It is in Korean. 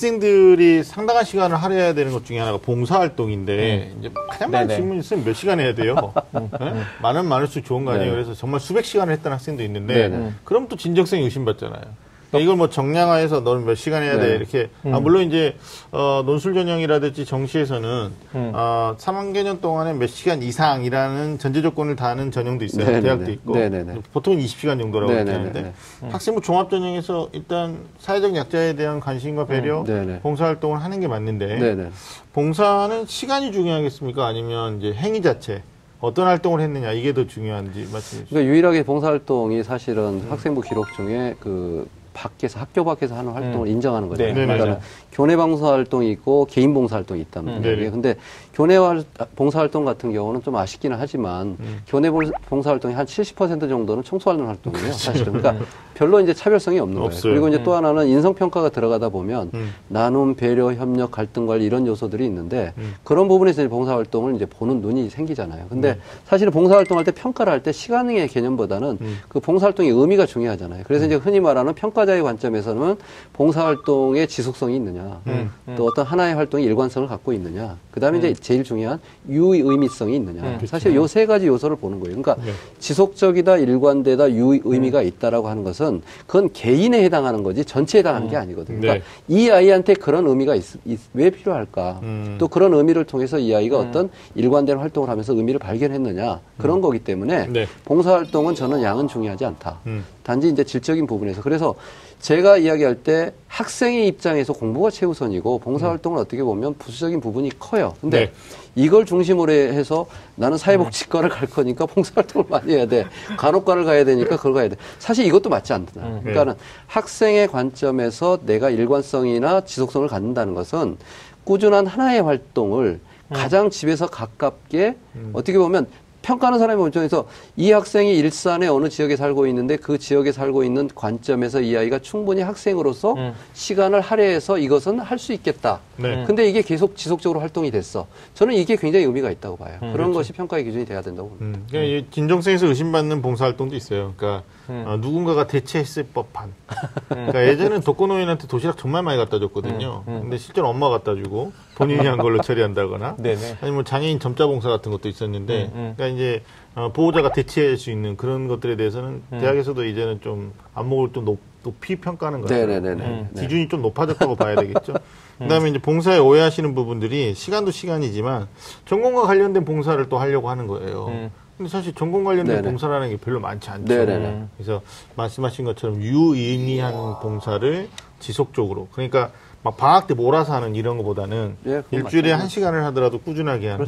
학생들이 상당한 시간을 할애해야 되는 것 중에 하나가 봉사활동인데 이제 가장 많은 질문이 있으면 몇 시간 해야 돼요. 네? 많으면 많을수록 좋은 거 아니에요. 그래서 정말 수백 시간을 했던 학생도 있는데 그럼 또 진정성이 의심받잖아요. 이걸 뭐 정량화해서 너는 몇 시간 해야 돼 이렇게 물론 이제 논술 전형이라든지 정시에서는 3학년 동안에 몇 시간 이상이라는 전제 조건을 다하는 전형도 있어요. 대학도 있고 보통은 20시간 정도라고 하는데 학생부 종합 전형에서 일단 사회적 약자에 대한 관심과 배려, 봉사활동을 하는 게 맞는데 봉사는 시간이 중요하겠습니까? 아니면 이제 행위 자체? 어떤 활동을 했느냐 이게 더 중요한지 말씀해 주시죠. 그러니까 유일하게 봉사활동이 사실은 학생부 기록 중에 밖에서 학교 밖에서 하는 활동을 인정하는 거죠. 그러니까 교내 봉사활동이 있고 개인 봉사활동이 있다는 거예요. 근데 교내 봉사활동 같은 경우는 좀 아쉽기는 하지만 교내 봉사활동이 한 70% 정도는 청소하는 활동이에요. 사실은. 그러니까 별로 이제 차별성이 없는 거예요. 그리고 이제 또 하나는 인성평가가 들어가다 보면 나눔, 배려, 협력, 갈등 관리 이런 요소들이 있는데 그런 부분에서 이제 봉사활동을 이제 보는 눈이 생기잖아요. 근데 사실은 봉사활동할 때 평가를 할 때 시간의 개념보다는 그 봉사활동의 의미가 중요하잖아요. 그래서 이제 흔히 말하는 평가자의 관점에서는 봉사활동의 지속성이 있느냐, 또 어떤 하나의 활동의 일관성을 갖고 있느냐, 그 다음에 이제 제일 중요한 유의미성이 있느냐. 사실 요 세 가지 요소를 보는 거예요. 그러니까 지속적이다, 일관되다, 유의미가 있다라고 하는 것은 그건 개인에 해당하는 거지 전체에 해당하는 게 아니거든요. 그러니까 이 아이한테 그런 의미가 왜 필요할까? 또 그런 의미를 통해서 이 아이가 어떤 일관된 활동을 하면서 의미를 발견했느냐 그런 거기 때문에 봉사활동은 저는 양은 중요하지 않다. 단지 이제 질적인 부분에서 그래서 제가 이야기할 때 학생의 입장에서 공부가 최우선이고 봉사활동은 어떻게 보면 부수적인 부분이 커요. 근데 이걸 중심으로 해서 나는 사회복지과를 갈 거니까 봉사활동을 많이 해야 돼. 간호과를 가야 되니까 그걸 가야 돼. 사실 이것도 맞지 않다. 그러니까는 학생의 관점에서 내가 일관성이나 지속성을 갖는다는 것은 꾸준한 하나의 활동을 가장 집에서 가깝게 어떻게 보면 평가하는 사람의 입장에서 이 학생이 일산의 어느 지역에 살고 있는데 그 지역에 살고 있는 관점에서 이 아이가 충분히 학생으로서 시간을 할애해서 이것은 할 수 있겠다. 근데 이게 계속 지속적으로 활동이 됐어. 저는 이게 굉장히 의미가 있다고 봐요. 그런 것이 평가의 기준이 돼야 된다고 봅니다. 그러니까 진정성에서 의심받는 봉사활동도 있어요. 그러니까 누군가가 대체했을 법한. 그러니까 예전에는 독거노인한테 도시락 정말 많이 갖다 줬거든요. 근데 실제로 엄마가 갖다 주고 본인이 한 걸로 처리한다거나 아니면 장애인 점자 봉사 같은 것도 있었는데 그러니까 이제 보호자가 대체할 수 있는 그런 것들에 대해서는 대학에서도 이제는 좀 안목을 좀 높이 평가하는 거예요. 기준이 좀 높아졌다고 봐야 되겠죠. 그다음에 이제 봉사에 오해하시는 부분들이 시간도 시간이지만 전공과 관련된 봉사를 또 하려고 하는 거예요. 근데 사실 전공 관련된 봉사라는 게 별로 많지 않죠. 그래서 말씀하신 것처럼 유의미한 봉사를 지속적으로 그러니까 막 방학 때 몰아서 하는 이런 것보다는 일주일에 1시간을 하더라도 꾸준하게 하는